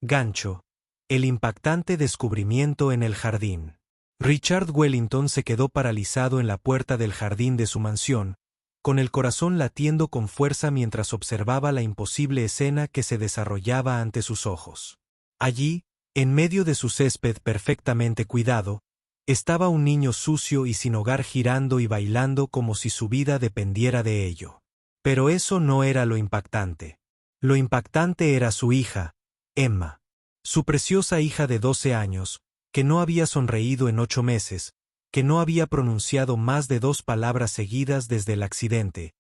Gancho. El impactante descubrimiento en el jardín. Richard Wellington se quedó paralizado en la puerta del jardín de su mansión, con el corazón latiendo con fuerza mientras observaba la imposible escena que se desarrollaba ante sus ojos. Allí, en medio de su césped perfectamente cuidado, estaba un niño sucio y sin hogar girando y bailando como si su vida dependiera de ello. Pero eso no era lo impactante. Lo impactante era su hija, Emma. Su preciosa hija de 12 años, que no había sonreído en 8 meses, que no había pronunciado más de 2 palabras seguidas desde el accidente,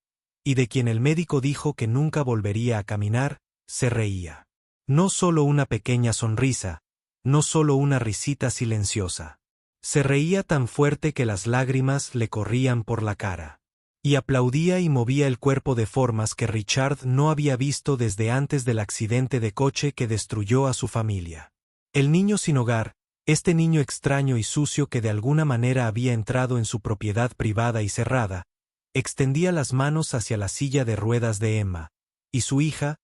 y de quien el médico dijo que nunca volvería a caminar, se reía. No solo una pequeña sonrisa, no solo una risita silenciosa. Se reía tan fuerte que las lágrimas le corrían por la cara. Y aplaudía y movía el cuerpo de formas que Richard no había visto desde antes del accidente de coche que destruyó a su familia. El niño sin hogar, este niño extraño y sucio que de alguna manera había entrado en su propiedad privada y cerrada, extendía las manos hacia la silla de ruedas de Emma, y su hija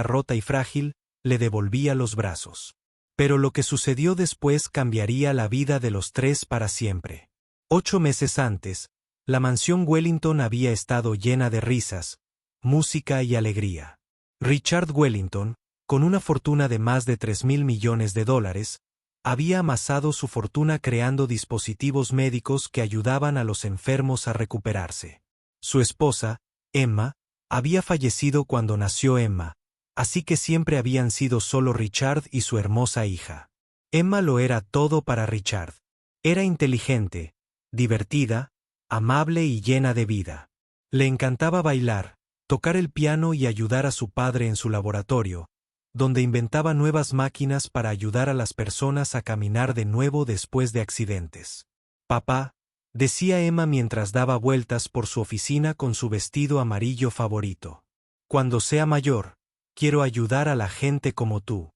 rota y frágil, le devolvía los brazos. Pero lo que sucedió después cambiaría la vida de los tres para siempre. 8 meses antes, la mansión Wellington había estado llena de risas, música y alegría. Richard Wellington, con una fortuna de más de $3.000 millones, había amasado su fortuna creando dispositivos médicos que ayudaban a los enfermos a recuperarse. Su esposa, Emma, había fallecido cuando nació Emma, así que siempre habían sido solo Richard y su hermosa hija. Emma lo era todo para Richard. Era inteligente, divertida, amable y llena de vida. Le encantaba bailar, tocar el piano y ayudar a su padre en su laboratorio, donde inventaba nuevas máquinas para ayudar a las personas a caminar de nuevo después de accidentes. Papá, decía Emma mientras daba vueltas por su oficina con su vestido amarillo favorito. Cuando sea mayor, quiero ayudar a la gente como tú.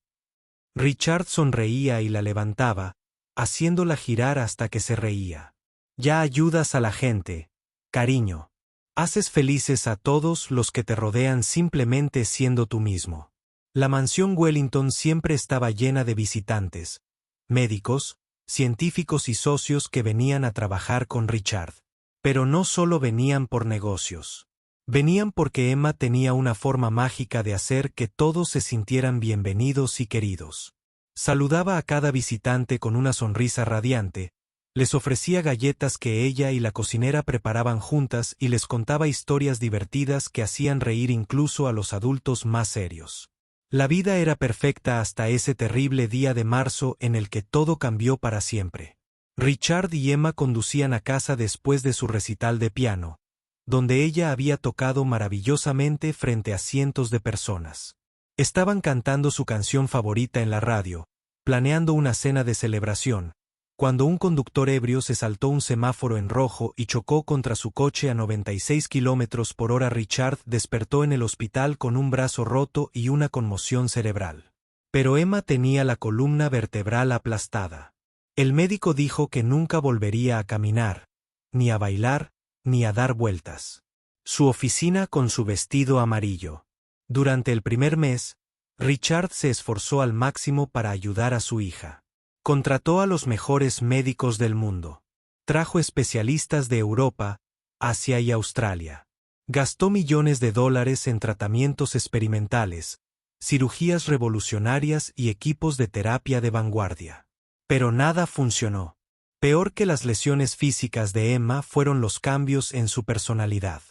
Richard sonreía y la levantaba, haciéndola girar hasta que se reía. Ya ayudas a la gente, cariño. Haces felices a todos los que te rodean simplemente siendo tú mismo. La mansión Wellington siempre estaba llena de visitantes, médicos, científicos y socios que venían a trabajar con Richard. Pero no solo venían por negocios. Venían porque Emma tenía una forma mágica de hacer que todos se sintieran bienvenidos y queridos. Saludaba a cada visitante con una sonrisa radiante, les ofrecía galletas que ella y la cocinera preparaban juntas y les contaba historias divertidas que hacían reír incluso a los adultos más serios. La vida era perfecta hasta ese terrible día de marzo en el que todo cambió para siempre. Richard y Emma conducían a casa después de su recital de piano, donde ella había tocado maravillosamente frente a cientos de personas. Estaban cantando su canción favorita en la radio, planeando una cena de celebración, cuando un conductor ebrio se saltó un semáforo en rojo y chocó contra su coche a 96 km/h. Richard despertó en el hospital con un brazo roto y una conmoción cerebral. Pero Emma tenía la columna vertebral aplastada. El médico dijo que nunca volvería a caminar, ni a bailar, ni a dar vueltas. Su oficina con su vestido amarillo. Durante el primer mes, Richard se esforzó al máximo para ayudar a su hija. Contrató a los mejores médicos del mundo. Trajo especialistas de Europa, Asia y Australia. Gastó millones de dólares en tratamientos experimentales, cirugías revolucionarias y equipos de terapia de vanguardia. Pero nada funcionó. Peor que las lesiones físicas de Emma fueron los cambios en su personalidad.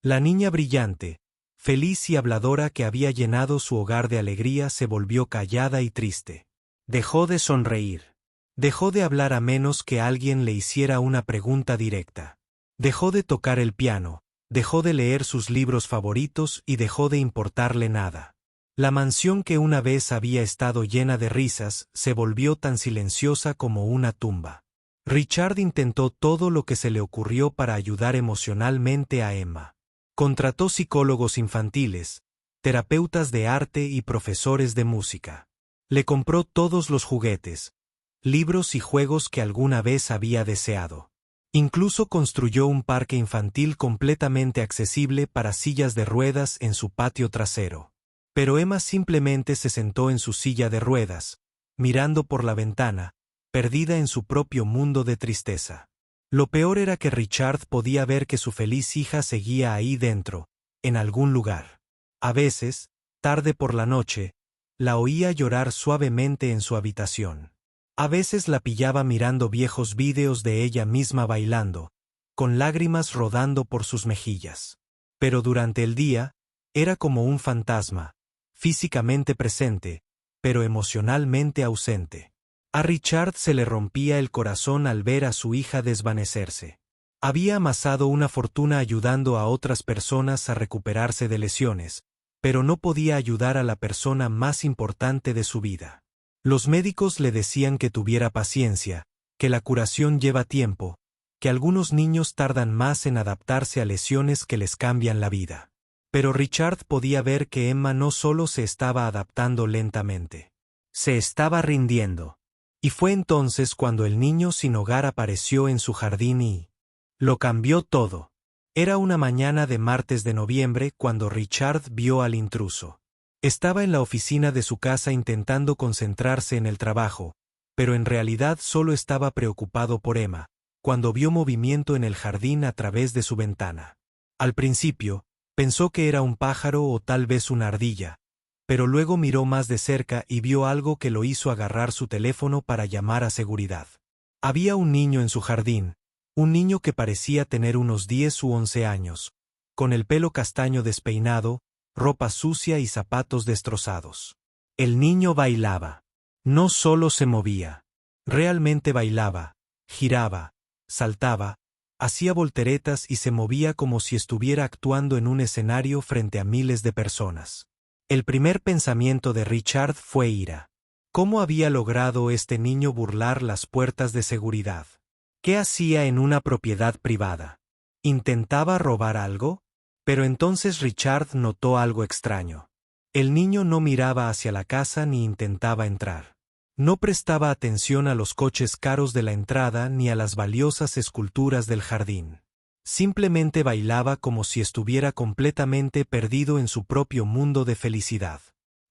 La niña brillante, feliz y habladora que había llenado su hogar de alegría se volvió callada y triste. Dejó de sonreír. Dejó de hablar a menos que alguien le hiciera una pregunta directa. Dejó de tocar el piano, dejó de leer sus libros favoritos y dejó de importarle nada. La mansión que una vez había estado llena de risas se volvió tan silenciosa como una tumba. Richard intentó todo lo que se le ocurrió para ayudar emocionalmente a Emma. Contrató psicólogos infantiles, terapeutas de arte y profesores de música. Le compró todos los juguetes, libros y juegos que alguna vez había deseado. Incluso construyó un parque infantil completamente accesible para sillas de ruedas en su patio trasero. Pero Emma simplemente se sentó en su silla de ruedas, mirando por la ventana, perdida en su propio mundo de tristeza. Lo peor era que Richard podía ver que su feliz hija seguía ahí dentro, en algún lugar. A veces, tarde por la noche, la oía llorar suavemente en su habitación. A veces la pillaba mirando viejos vídeos de ella misma bailando, con lágrimas rodando por sus mejillas. Pero durante el día, era como un fantasma, físicamente presente, pero emocionalmente ausente. A Richard se le rompía el corazón al ver a su hija desvanecerse. Había amasado una fortuna ayudando a otras personas a recuperarse de lesiones, pero no podía ayudar a la persona más importante de su vida. Los médicos le decían que tuviera paciencia, que la curación lleva tiempo, que algunos niños tardan más en adaptarse a lesiones que les cambian la vida. Pero Richard podía ver que Emma no solo se estaba adaptando lentamente, se estaba rindiendo. Y fue entonces cuando el niño sin hogar apareció en su jardín y lo cambió todo. Era una mañana de martes de noviembre cuando Richard vio al intruso. Estaba en la oficina de su casa intentando concentrarse en el trabajo, pero en realidad solo estaba preocupado por Emma, cuando vio movimiento en el jardín a través de su ventana. Al principio, pensó que era un pájaro o tal vez una ardilla, pero luego miró más de cerca y vio algo que lo hizo agarrar su teléfono para llamar a seguridad. Había un niño en su jardín, un niño que parecía tener unos 10 u 11 años, con el pelo castaño despeinado, ropa sucia y zapatos destrozados. El niño bailaba. No solo se movía. Realmente bailaba, giraba, saltaba, hacía volteretas y se movía como si estuviera actuando en un escenario frente a miles de personas. El primer pensamiento de Richard fue ira. ¿Cómo había logrado este niño burlar las puertas de seguridad? ¿Qué hacía en una propiedad privada? ¿Intentaba robar algo? Pero entonces Richard notó algo extraño. El niño no miraba hacia la casa ni intentaba entrar. No prestaba atención a los coches caros de la entrada ni a las valiosas esculturas del jardín. Simplemente bailaba como si estuviera completamente perdido en su propio mundo de felicidad.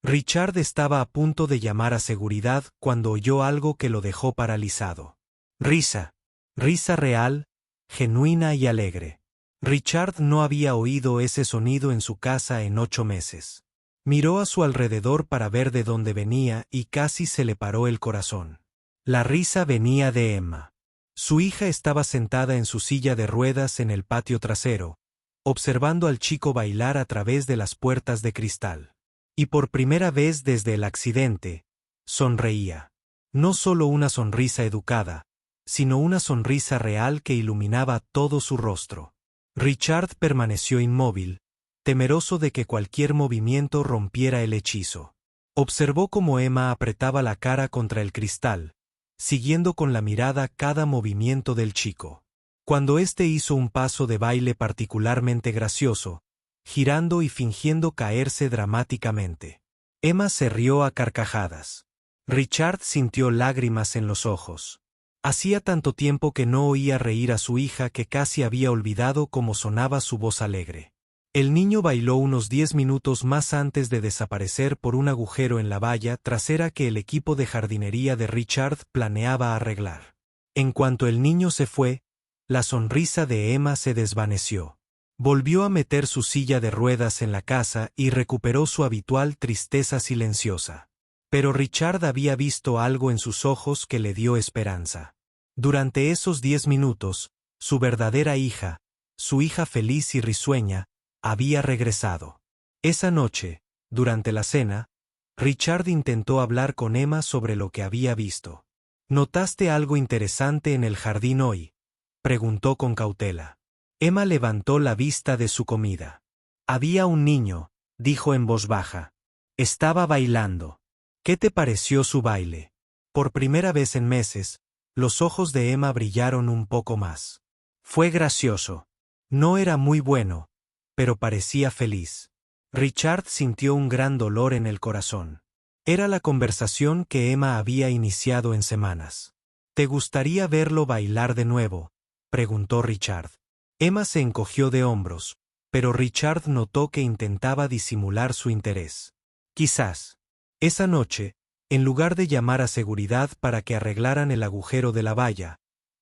Richard estaba a punto de llamar a seguridad cuando oyó algo que lo dejó paralizado. Risa. Risa real, genuina y alegre. Richard no había oído ese sonido en su casa en 8 meses. Miró a su alrededor para ver de dónde venía y casi se le paró el corazón. La risa venía de Emma. Su hija estaba sentada en su silla de ruedas en el patio trasero, observando al chico bailar a través de las puertas de cristal. Y por primera vez desde el accidente, sonreía. No solo una sonrisa educada, sino una sonrisa real que iluminaba todo su rostro. Richard permaneció inmóvil, temeroso de que cualquier movimiento rompiera el hechizo. Observó cómo Emma apretaba la cara contra el cristal, siguiendo con la mirada cada movimiento del chico. Cuando éste hizo un paso de baile particularmente gracioso, girando y fingiendo caerse dramáticamente, Emma se rió a carcajadas. Richard sintió lágrimas en los ojos. Hacía tanto tiempo que no oía reír a su hija que casi había olvidado cómo sonaba su voz alegre. El niño bailó unos 10 minutos más antes de desaparecer por un agujero en la valla trasera que el equipo de jardinería de Richard planeaba arreglar. En cuanto el niño se fue, la sonrisa de Emma se desvaneció. Volvió a meter su silla de ruedas en la casa y recuperó su habitual tristeza silenciosa. Pero Richard había visto algo en sus ojos que le dio esperanza. Durante esos 10 minutos, su verdadera hija, su hija feliz y risueña, había regresado. Esa noche, durante la cena, Richard intentó hablar con Emma sobre lo que había visto. ¿Notaste algo interesante en el jardín hoy?, preguntó con cautela. Emma levantó la vista de su comida. Había un niño, dijo en voz baja. Estaba bailando. ¿Qué te pareció su baile? Por primera vez en meses, los ojos de Emma brillaron un poco más. Fue gracioso. No era muy bueno, pero parecía feliz. Richard sintió un gran dolor en el corazón. Era la conversación que Emma había iniciado en semanas. ¿Te gustaría verlo bailar de nuevo?, preguntó Richard. Emma se encogió de hombros, pero Richard notó que intentaba disimular su interés. Quizás. Esa noche, en lugar de llamar a seguridad para que arreglaran el agujero de la valla,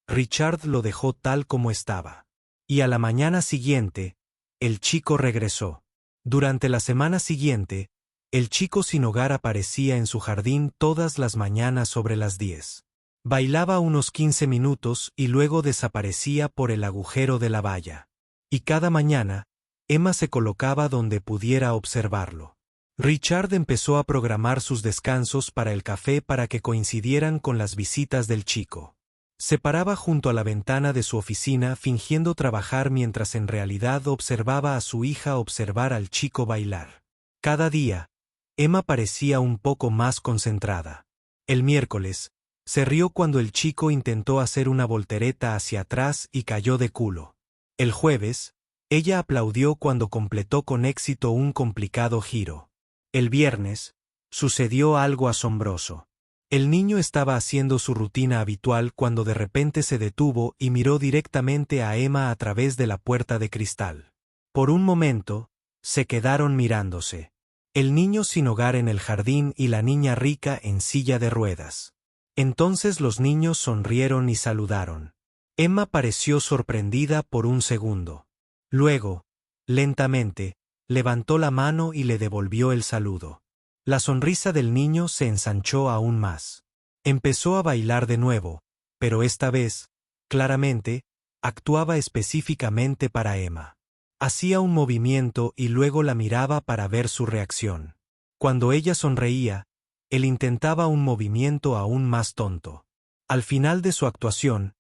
Richard lo dejó tal como estaba. Y a la mañana siguiente, el chico regresó. Durante la semana siguiente, el chico sin hogar aparecía en su jardín todas las mañanas sobre las 10. Bailaba unos 15 minutos y luego desaparecía por el agujero de la valla. Y cada mañana, Emma se colocaba donde pudiera observarlo. Richard empezó a programar sus descansos para el café para que coincidieran con las visitas del chico. Se paraba junto a la ventana de su oficina fingiendo trabajar mientras en realidad observaba a su hija observar al chico bailar. Cada día, Emma parecía un poco más concentrada. El miércoles, se rió cuando el chico intentó hacer una voltereta hacia atrás y cayó de culo. El jueves, ella aplaudió cuando completó con éxito un complicado giro. El viernes, sucedió algo asombroso. El niño estaba haciendo su rutina habitual cuando de repente se detuvo y miró directamente a Emma a través de la puerta de cristal. Por un momento, se quedaron mirándose. El niño sin hogar en el jardín y la niña rica en silla de ruedas. Entonces los niños sonrieron y saludaron. Emma pareció sorprendida por un segundo. Luego, lentamente, levantó la mano y le devolvió el saludo. La sonrisa del niño se ensanchó aún más. Empezó a bailar de nuevo, pero esta vez, claramente, actuaba específicamente para Emma. Hacía un movimiento y luego la miraba para ver su reacción. Cuando ella sonreía, él intentaba un movimiento aún más tonto. Al final de su actuación,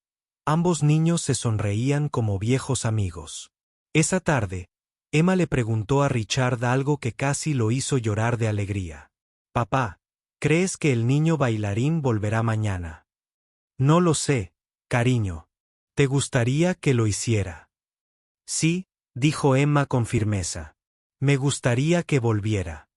ambos niños se sonreían como viejos amigos. Esa tarde, Emma le preguntó a Richard algo que casi lo hizo llorar de alegría. «Papá, ¿crees que el niño bailarín volverá mañana?» «No lo sé, cariño. ¿Te gustaría que lo hiciera?» «Sí», dijo Emma con firmeza. «Me gustaría que volviera».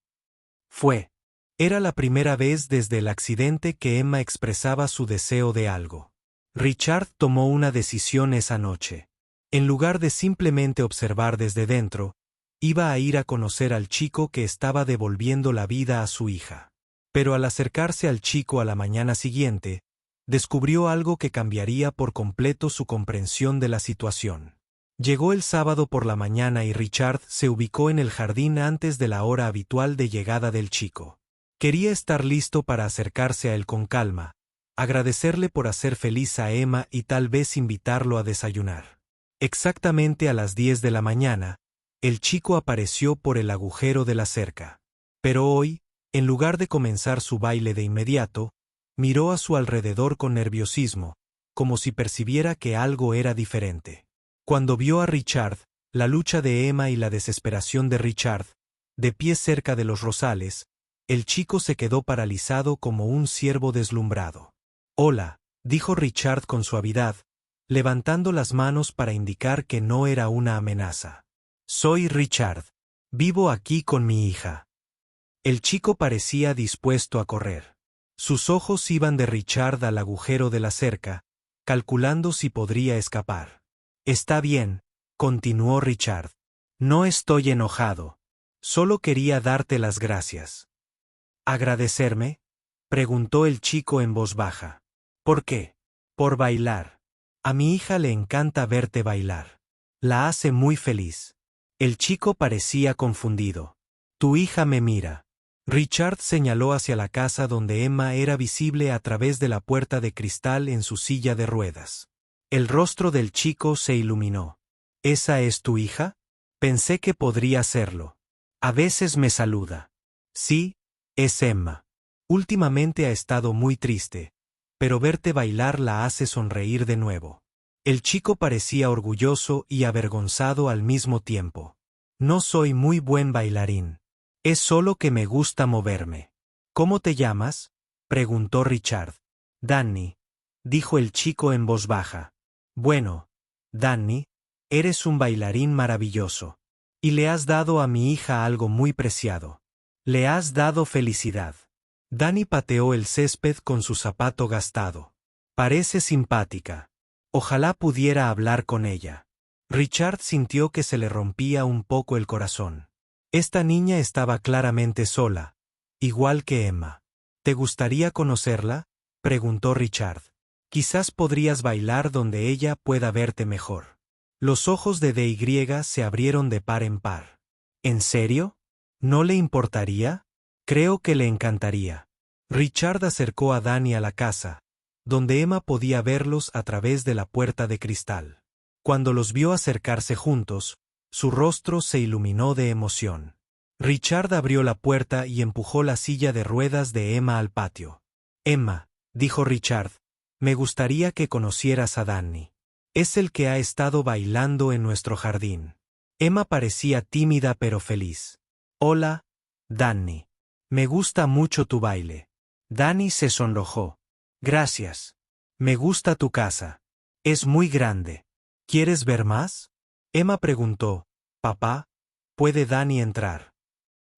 Era la primera vez desde el accidente que Emma expresaba su deseo de algo. Richard tomó una decisión esa noche. En lugar de simplemente observar desde dentro, iba a ir a conocer al chico que estaba devolviendo la vida a su hija. Pero al acercarse al chico a la mañana siguiente, descubrió algo que cambiaría por completo su comprensión de la situación. Llegó el sábado por la mañana y Richard se ubicó en el jardín antes de la hora habitual de llegada del chico. Quería estar listo para acercarse a él con calma, agradecerle por hacer feliz a Emma y tal vez invitarlo a desayunar. Exactamente a las 10 de la mañana, el chico apareció por el agujero de la cerca. Pero hoy, en lugar de comenzar su baile de inmediato, miró a su alrededor con nerviosismo, como si percibiera que algo era diferente. Cuando vio a Richard, la lucha de Emma y la desesperación de Richard, de pie cerca de los rosales, el chico se quedó paralizado como un ciervo deslumbrado. «Hola», dijo Richard con suavidad, levantando las manos para indicar que no era una amenaza. «Soy Richard. Vivo aquí con mi hija». El chico parecía dispuesto a correr. Sus ojos iban de Richard al agujero de la cerca, calculando si podría escapar. «Está bien», continuó Richard. «No estoy enojado. Solo quería darte las gracias». «¿Agradecerme?», preguntó el chico en voz baja. «¿Por qué?» «Por bailar. A mi hija le encanta verte bailar. La hace muy feliz». El chico parecía confundido. «Tu hija me mira». Richard señaló hacia la casa donde Emma era visible a través de la puerta de cristal en su silla de ruedas. El rostro del chico se iluminó. «¿Esa es tu hija? Pensé que podría serlo. A veces me saluda». «Sí, es Emma. Últimamente ha estado muy triste, pero verte bailar la hace sonreír de nuevo». El chico parecía orgulloso y avergonzado al mismo tiempo. «No soy muy buen bailarín. Es solo que me gusta moverme». «¿Cómo te llamas?», preguntó Richard. «Danny», dijo el chico en voz baja. «Bueno, Danny, eres un bailarín maravilloso. Y le has dado a mi hija algo muy preciado. Le has dado felicidad». Danny pateó el césped con su zapato gastado. «Parece simpática. Ojalá pudiera hablar con ella». Richard sintió que se le rompía un poco el corazón. Esta niña estaba claramente sola, igual que Emma. ¿Te gustaría conocerla?, preguntó Richard. Quizás podrías bailar donde ella pueda verte mejor. Los ojos de DY se abrieron de par en par. ¿En serio? ¿No le importaría? Creo que le encantaría. Richard acercó a Danny a la casa, donde Emma podía verlos a través de la puerta de cristal. Cuando los vio acercarse juntos, su rostro se iluminó de emoción. Richard abrió la puerta y empujó la silla de ruedas de Emma al patio. Emma, dijo Richard, me gustaría que conocieras a Danny. Es el que ha estado bailando en nuestro jardín. Emma parecía tímida pero feliz. Hola, Danny. Me gusta mucho tu baile. Danny se sonrojó. Gracias. Me gusta tu casa. Es muy grande. ¿Quieres ver más? Emma preguntó. Papá, ¿puede Danny entrar?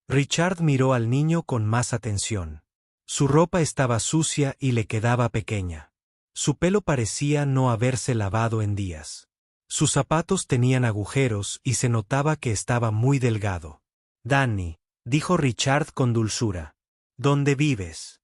Richard miró al niño con más atención. Su ropa estaba sucia y le quedaba pequeña. Su pelo parecía no haberse lavado en días. Sus zapatos tenían agujeros y se notaba que estaba muy delgado. Danny, dijo Richard con dulzura. ¿Dónde vives?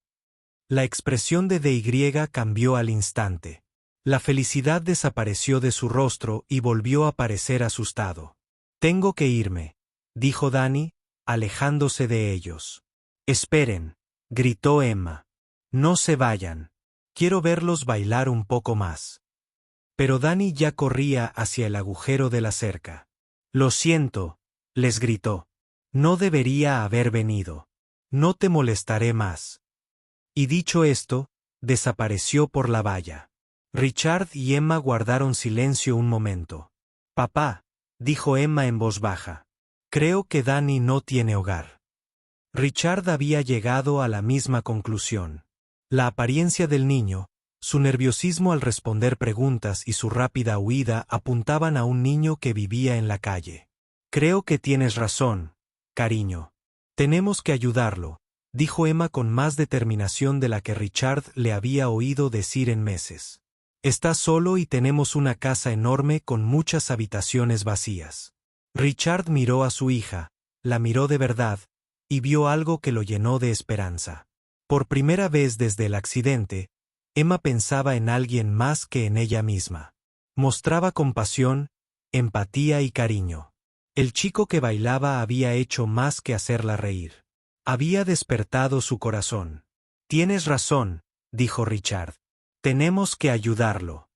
La expresión de DY cambió al instante. La felicidad desapareció de su rostro y volvió a parecer asustado. Tengo que irme, dijo Danny, alejándose de ellos. Esperen, gritó Emma. No se vayan. Quiero verlos bailar un poco más. Pero Danny ya corría hacia el agujero de la cerca. Lo siento, les gritó. No debería haber venido. No te molestaré más. Y dicho esto, desapareció por la valla. Richard y Emma guardaron silencio un momento. Papá, dijo Emma en voz baja. Creo que Danny no tiene hogar. Richard había llegado a la misma conclusión. La apariencia del niño, su nerviosismo al responder preguntas y su rápida huida apuntaban a un niño que vivía en la calle. Creo que tienes razón, cariño. Tenemos que ayudarlo, dijo Emma con más determinación de la que Richard le había oído decir en meses. Está solo y tenemos una casa enorme con muchas habitaciones vacías. Richard miró a su hija, la miró de verdad, y vio algo que lo llenó de esperanza. Por primera vez desde el accidente, Emma pensaba en alguien más que en ella misma. Mostraba compasión, empatía y cariño. El chico que bailaba había hecho más que hacerla reír. Había despertado su corazón. Tienes razón, dijo Richard. Tenemos que ayudarlo.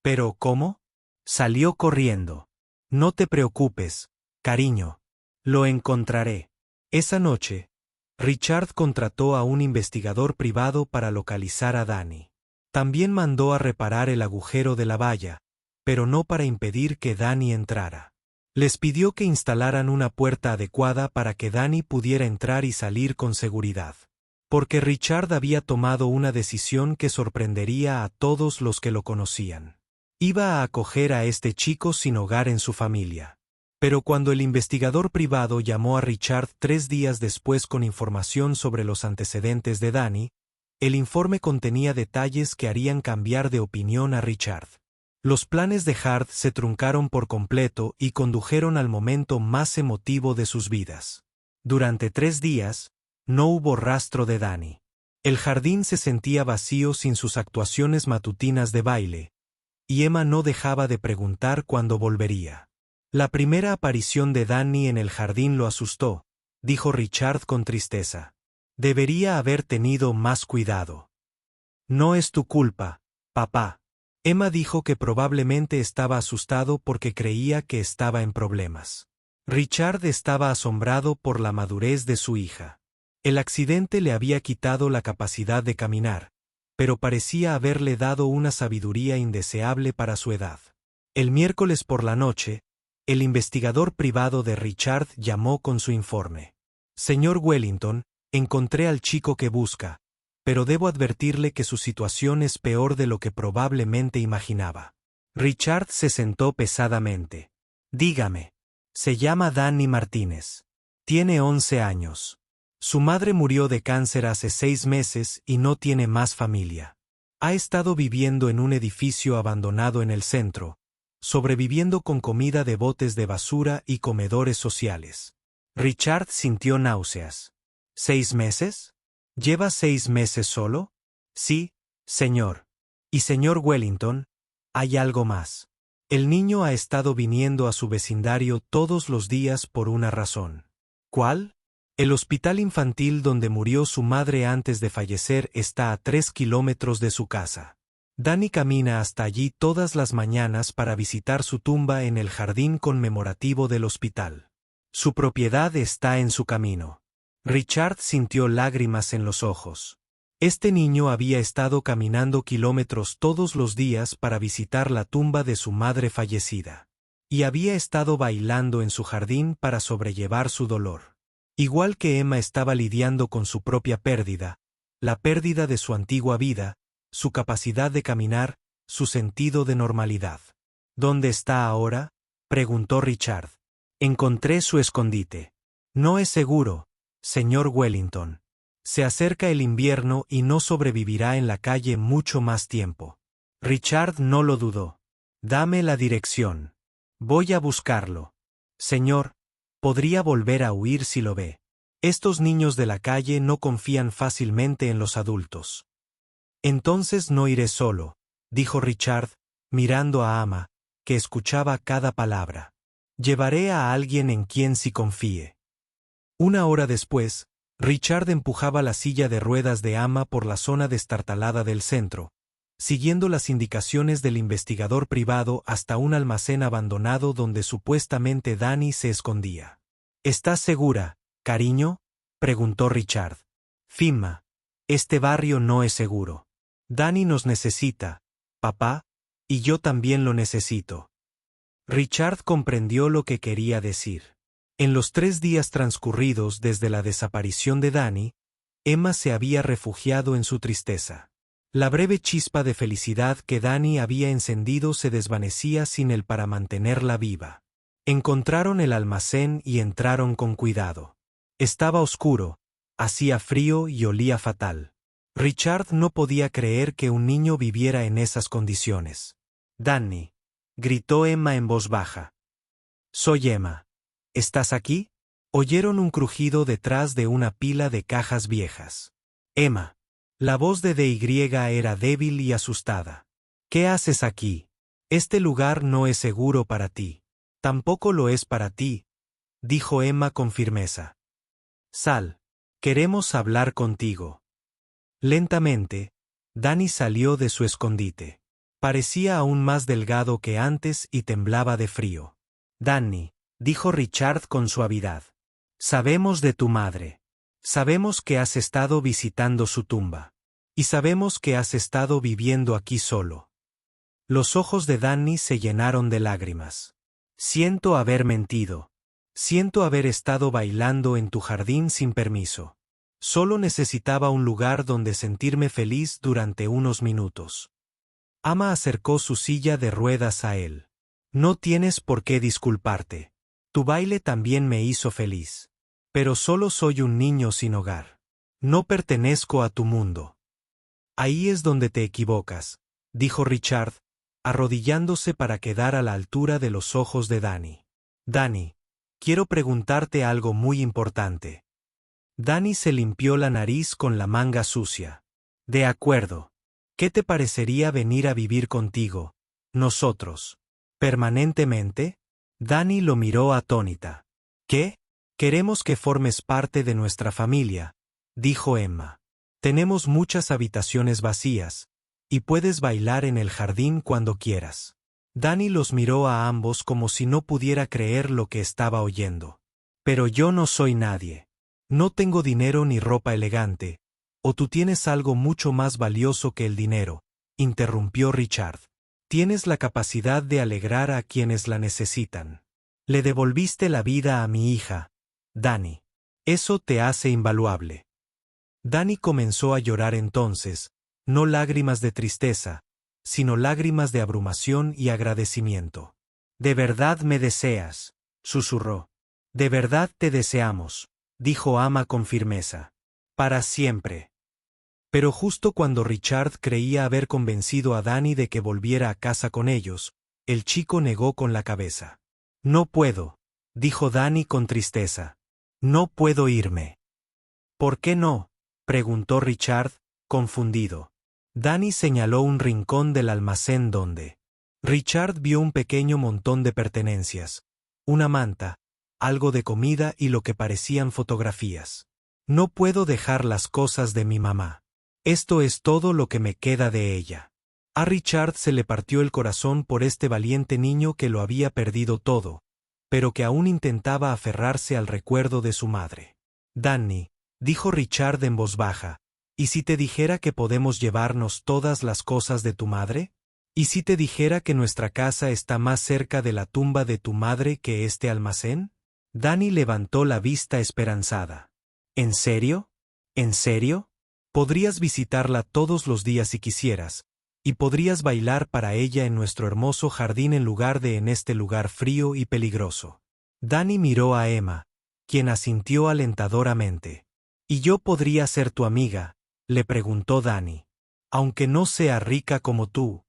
¿Pero cómo? Salió corriendo. No te preocupes, cariño. Lo encontraré. Esa noche, Richard contrató a un investigador privado para localizar a Danny. También mandó a reparar el agujero de la valla, pero no para impedir que Danny entrara. Les pidió que instalaran una puerta adecuada para que Danny pudiera entrar y salir con seguridad. Porque Richard había tomado una decisión que sorprendería a todos los que lo conocían. Iba a acoger a este chico sin hogar en su familia. Pero cuando el investigador privado llamó a Richard 3 días después con información sobre los antecedentes de Danny, el informe contenía detalles que harían cambiar de opinión a Richard. Los planes de Hart se truncaron por completo y condujeron al momento más emotivo de sus vidas. Durante 3 días, no hubo rastro de Danny. El jardín se sentía vacío sin sus actuaciones matutinas de baile, y Emma no dejaba de preguntar cuándo volvería. La primera aparición de Danny en el jardín lo asustó, dijo Richard con tristeza. Debería haber tenido más cuidado. No es tu culpa, papá. Emma dijo que probablemente estaba asustado porque creía que estaba en problemas. Richard estaba asombrado por la madurez de su hija. El accidente le había quitado la capacidad de caminar, pero parecía haberle dado una sabiduría indeseable para su edad. El miércoles por la noche, el investigador privado de Richard llamó con su informe. Señor Wellington, encontré al chico que busca, pero debo advertirle que su situación es peor de lo que probablemente imaginaba. Richard se sentó pesadamente. Dígame. Se llama Danny Martínez. Tiene 11 años. Su madre murió de cáncer hace 6 meses y no tiene más familia. Ha estado viviendo en un edificio abandonado en el centro, sobreviviendo con comida de botes de basura y comedores sociales. Richard sintió náuseas. ¿6 meses? ¿Lleva 6 meses solo? Sí, señor. Y señor Wellington, hay algo más. El niño ha estado viniendo a su vecindario todos los días por una razón. ¿Cuál? El hospital infantil donde murió su madre antes de fallecer está a 3 kilómetros de su casa. Danny camina hasta allí todas las mañanas para visitar su tumba en el jardín conmemorativo del hospital. Su propiedad está en su camino. Richard sintió lágrimas en los ojos. Este niño había estado caminando kilómetros todos los días para visitar la tumba de su madre fallecida. Y había estado bailando en su jardín para sobrellevar su dolor. Igual que Emma estaba lidiando con su propia pérdida, la pérdida de su antigua vida, su capacidad de caminar, su sentido de normalidad. ¿Dónde está ahora?, preguntó Richard. Encontré su escondite. No es seguro, señor Wellington. Se acerca el invierno y no sobrevivirá en la calle mucho más tiempo. Richard no lo dudó. Dame la dirección. Voy a buscarlo. Señor, podría volver a huir si lo ve. Estos niños de la calle no confían fácilmente en los adultos. Entonces no iré solo, dijo Richard, mirando a Ama, que escuchaba cada palabra. Llevaré a alguien en quien sí confíe. Una hora después, Richard empujaba la silla de ruedas de Ama por la zona destartalada del centro, siguiendo las indicaciones del investigador privado hasta un almacén abandonado donde supuestamente Danny se escondía. ¿Estás segura, cariño?, preguntó Richard. Fimma, este barrio no es seguro. Danny nos necesita, papá, y yo también lo necesito. Richard comprendió lo que quería decir. En los 3 días transcurridos desde la desaparición de Danny, Emma se había refugiado en su tristeza. La breve chispa de felicidad que Danny había encendido se desvanecía sin él para mantenerla viva. Encontraron el almacén y entraron con cuidado. Estaba oscuro, hacía frío y olía fatal. Richard no podía creer que un niño viviera en esas condiciones. Danny, gritó Emma en voz baja. Soy Emma. ¿Estás aquí? Oyeron un crujido detrás de una pila de cajas viejas. Emma. La voz de DY era débil y asustada. ¿Qué haces aquí? Este lugar no es seguro para ti. Tampoco lo es para ti, dijo Emma con firmeza. Sal. Queremos hablar contigo. Lentamente, Danny salió de su escondite. Parecía aún más delgado que antes y temblaba de frío. Danny, dijo Richard con suavidad. Sabemos de tu madre. Sabemos que has estado visitando su tumba. Y sabemos que has estado viviendo aquí solo. Los ojos de Danny se llenaron de lágrimas. Siento haber mentido. Siento haber estado bailando en tu jardín sin permiso. Solo necesitaba un lugar donde sentirme feliz durante unos minutos. Ama acercó su silla de ruedas a él. No tienes por qué disculparte. Tu baile también me hizo feliz. Pero solo soy un niño sin hogar. No pertenezco a tu mundo. Ahí es donde te equivocas, dijo Richard, arrodillándose para quedar a la altura de los ojos de Danny. Danny, quiero preguntarte algo muy importante. Danny se limpió la nariz con la manga sucia. De acuerdo. ¿Qué te parecería venir a vivir contigo, nosotros, permanentemente? Danny lo miró atónita. ¿Qué? Queremos que formes parte de nuestra familia, dijo Emma. Tenemos muchas habitaciones vacías, y puedes bailar en el jardín cuando quieras. Danny los miró a ambos como si no pudiera creer lo que estaba oyendo. Pero yo no soy nadie. No tengo dinero ni ropa elegante, o tú tienes algo mucho más valioso que el dinero, interrumpió Richard. Tienes la capacidad de alegrar a quienes la necesitan. Le devolviste la vida a mi hija, Danny. Eso te hace invaluable. Danny comenzó a llorar entonces, no lágrimas de tristeza, sino lágrimas de abrumación y agradecimiento. «¿De verdad me deseas?», susurró. «De verdad te deseamos», dijo Ama con firmeza. «Para siempre». Pero justo cuando Richard creía haber convencido a Danny de que volviera a casa con ellos, el chico negó con la cabeza. «No puedo», dijo Danny con tristeza. «No puedo irme». ¿Por qué no?, preguntó Richard, confundido. Danny señaló un rincón del almacén donde Richard vio un pequeño montón de pertenencias, una manta, algo de comida y lo que parecían fotografías. No puedo dejar las cosas de mi mamá. Esto es todo lo que me queda de ella. A Richard se le partió el corazón por este valiente niño que lo había perdido todo, pero que aún intentaba aferrarse al recuerdo de su madre. Danny, dijo Richard en voz baja, ¿y si te dijera que podemos llevarnos todas las cosas de tu madre? ¿Y si te dijera que nuestra casa está más cerca de la tumba de tu madre que este almacén? Danny levantó la vista esperanzada. ¿En serio? ¿En serio? Podrías visitarla todos los días si quisieras, y podrías bailar para ella en nuestro hermoso jardín en lugar de en este lugar frío y peligroso. Danny miró a Emma, quien asintió alentadoramente. ¿Y yo podría ser tu amiga?, le preguntó Danny. Aunque no sea rica como tú.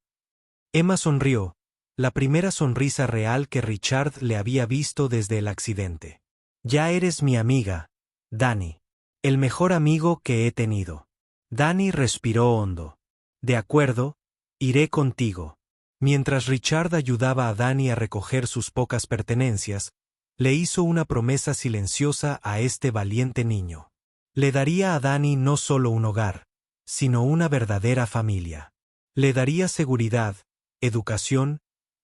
Emma sonrió, la primera sonrisa real que Richard le había visto desde el accidente. Ya eres mi amiga, Danny. El mejor amigo que he tenido. Danny respiró hondo. De acuerdo, iré contigo. Mientras Richard ayudaba a Danny a recoger sus pocas pertenencias, le hizo una promesa silenciosa a este valiente niño. Le daría a Danny no solo un hogar, sino una verdadera familia. Le daría seguridad, educación,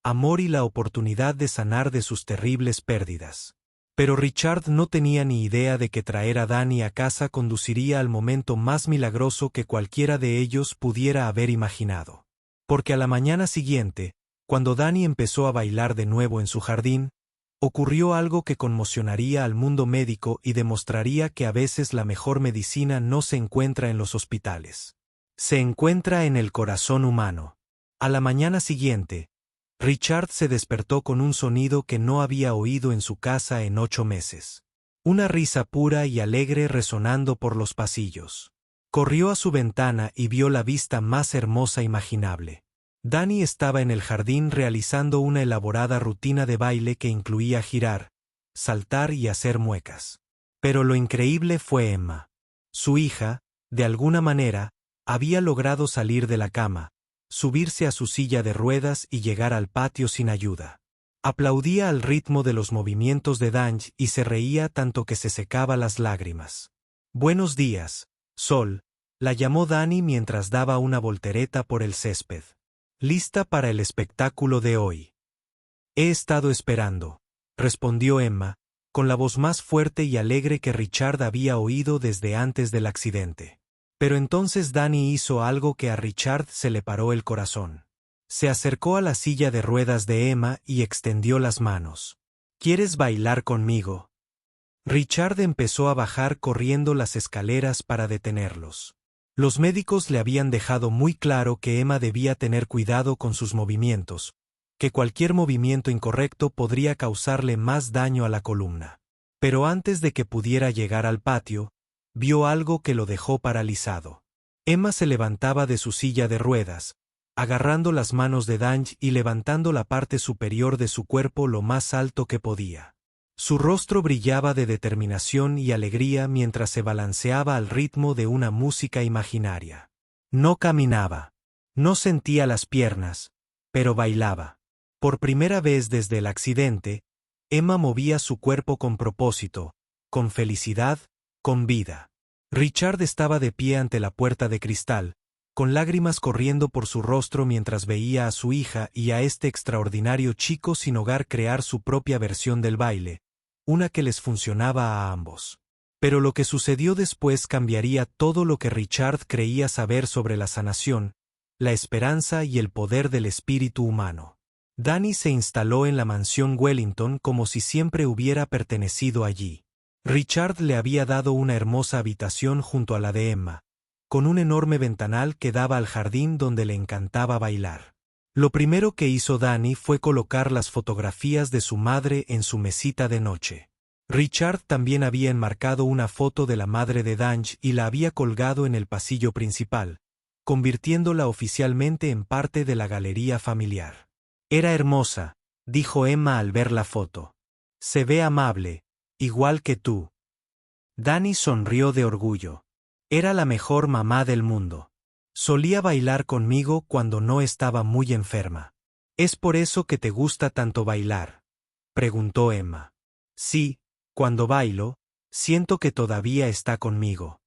amor y la oportunidad de sanar de sus terribles pérdidas. Pero Richard no tenía ni idea de que traer a Danny a casa conduciría al momento más milagroso que cualquiera de ellos pudiera haber imaginado. Porque a la mañana siguiente, cuando Danny empezó a bailar de nuevo en su jardín, ocurrió algo que conmocionaría al mundo médico y demostraría que a veces la mejor medicina no se encuentra en los hospitales. Se encuentra en el corazón humano. A la mañana siguiente, Richard se despertó con un sonido que no había oído en su casa en 8 meses. Una risa pura y alegre resonando por los pasillos. Corrió a su ventana y vio la vista más hermosa imaginable. Danny estaba en el jardín realizando una elaborada rutina de baile que incluía girar, saltar y hacer muecas. Pero lo increíble fue Emma. Su hija, de alguna manera, había logrado salir de la cama, subirse a su silla de ruedas y llegar al patio sin ayuda. Aplaudía al ritmo de los movimientos de Danny y se reía tanto que se secaba las lágrimas. Buenos días, Sol, la llamó Danny mientras daba una voltereta por el césped. ¿Lista para el espectáculo de hoy? He estado esperando, respondió Emma, con la voz más fuerte y alegre que Richard había oído desde antes del accidente. Pero entonces Danny hizo algo que a Richard se le paró el corazón. Se acercó a la silla de ruedas de Emma y extendió las manos. ¿Quieres bailar conmigo? Richard empezó a bajar corriendo las escaleras para detenerlos. Los médicos le habían dejado muy claro que Emma debía tener cuidado con sus movimientos, que cualquier movimiento incorrecto podría causarle más daño a la columna. Pero antes de que pudiera llegar al patio, vio algo que lo dejó paralizado. Emma se levantaba de su silla de ruedas, agarrando las manos de Danny y levantando la parte superior de su cuerpo lo más alto que podía. Su rostro brillaba de determinación y alegría mientras se balanceaba al ritmo de una música imaginaria. No caminaba, no sentía las piernas, pero bailaba. Por primera vez desde el accidente, Emma movía su cuerpo con propósito, con felicidad, con vida. Richard estaba de pie ante la puerta de cristal, con lágrimas corriendo por su rostro mientras veía a su hija y a este extraordinario chico sin hogar crear su propia versión del baile, una que les funcionaba a ambos. Pero lo que sucedió después cambiaría todo lo que Richard creía saber sobre la sanación, la esperanza y el poder del espíritu humano. Danny se instaló en la mansión Wellington como si siempre hubiera pertenecido allí. Richard le había dado una hermosa habitación junto a la de Emma, con un enorme ventanal que daba al jardín donde le encantaba bailar. Lo primero que hizo Danny fue colocar las fotografías de su madre en su mesita de noche. Richard también había enmarcado una foto de la madre de Danny y la había colgado en el pasillo principal, convirtiéndola oficialmente en parte de la galería familiar. Era hermosa, dijo Emma al ver la foto. Se ve amable, igual que tú. Dani sonrió de orgullo. Era la mejor mamá del mundo. Solía bailar conmigo cuando no estaba muy enferma. ¿Es por eso que te gusta tanto bailar?, preguntó Emma. Sí, cuando bailo, siento que todavía está conmigo.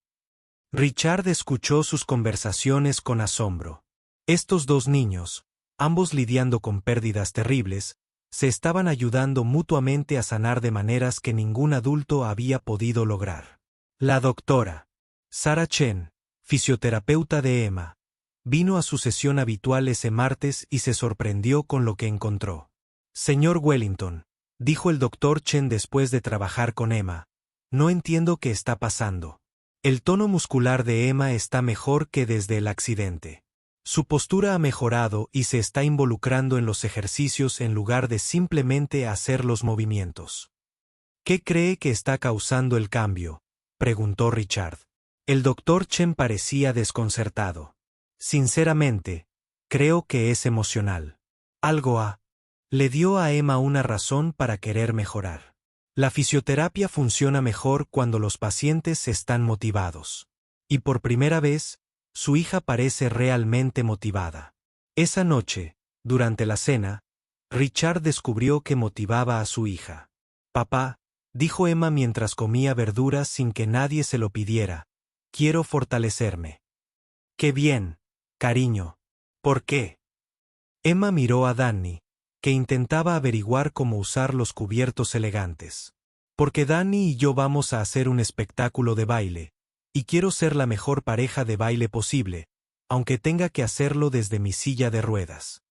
Richard escuchó sus conversaciones con asombro. Estos dos niños, ambos lidiando con pérdidas terribles, se estaban ayudando mutuamente a sanar de maneras que ningún adulto había podido lograr. La doctora Sarah Chen, fisioterapeuta de Emma, vino a su sesión habitual ese martes y se sorprendió con lo que encontró. Señor Wellington, dijo el doctor Chen después de trabajar con Emma, no entiendo qué está pasando. El tono muscular de Emma está mejor que desde el accidente. Su postura ha mejorado y se está involucrando en los ejercicios en lugar de simplemente hacer los movimientos. ¿Qué cree que está causando el cambio?, preguntó Richard. El doctor Chen parecía desconcertado. Sinceramente, creo que es emocional. Algo le dio a Emma una razón para querer mejorar. La fisioterapia funciona mejor cuando los pacientes están motivados. Y por primera vez, su hija parece realmente motivada. Esa noche, durante la cena, Richard descubrió que motivaba a su hija. Papá, dijo Emma mientras comía verduras sin que nadie se lo pidiera, quiero fortalecerme. Qué bien, cariño. ¿Por qué? Emma miró a Danny, que intentaba averiguar cómo usar los cubiertos elegantes. Porque Danny y yo vamos a hacer un espectáculo de baile, y quiero ser la mejor pareja de baile posible, aunque tenga que hacerlo desde mi silla de ruedas.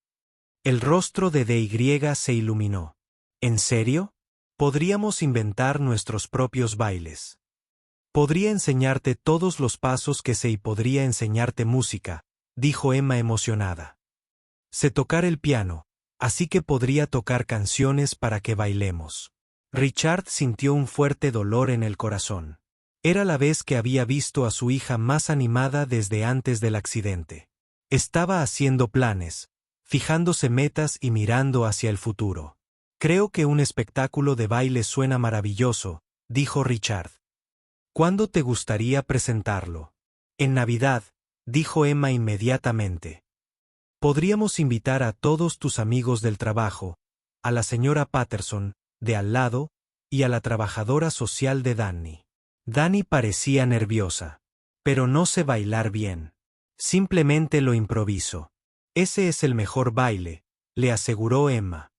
El rostro de DY se iluminó. ¿En serio? Podríamos inventar nuestros propios bailes. Podría enseñarte todos los pasos que sé y podría enseñarte música, dijo Emma emocionada. Sé tocar el piano, así que podría tocar canciones para que bailemos. Richard sintió un fuerte dolor en el corazón. Era la vez que había visto a su hija más animada desde antes del accidente. Estaba haciendo planes, fijándose metas y mirando hacia el futuro. Creo que un espectáculo de baile suena maravilloso, dijo Richard. ¿Cuándo te gustaría presentarlo? En Navidad, dijo Emma inmediatamente. Podríamos invitar a todos tus amigos del trabajo, a la señora Patterson, de al lado, y a la trabajadora social de Danny. Danny parecía nerviosa. Pero no sé bailar bien. Simplemente lo improviso. Ese es el mejor baile, le aseguró Emma.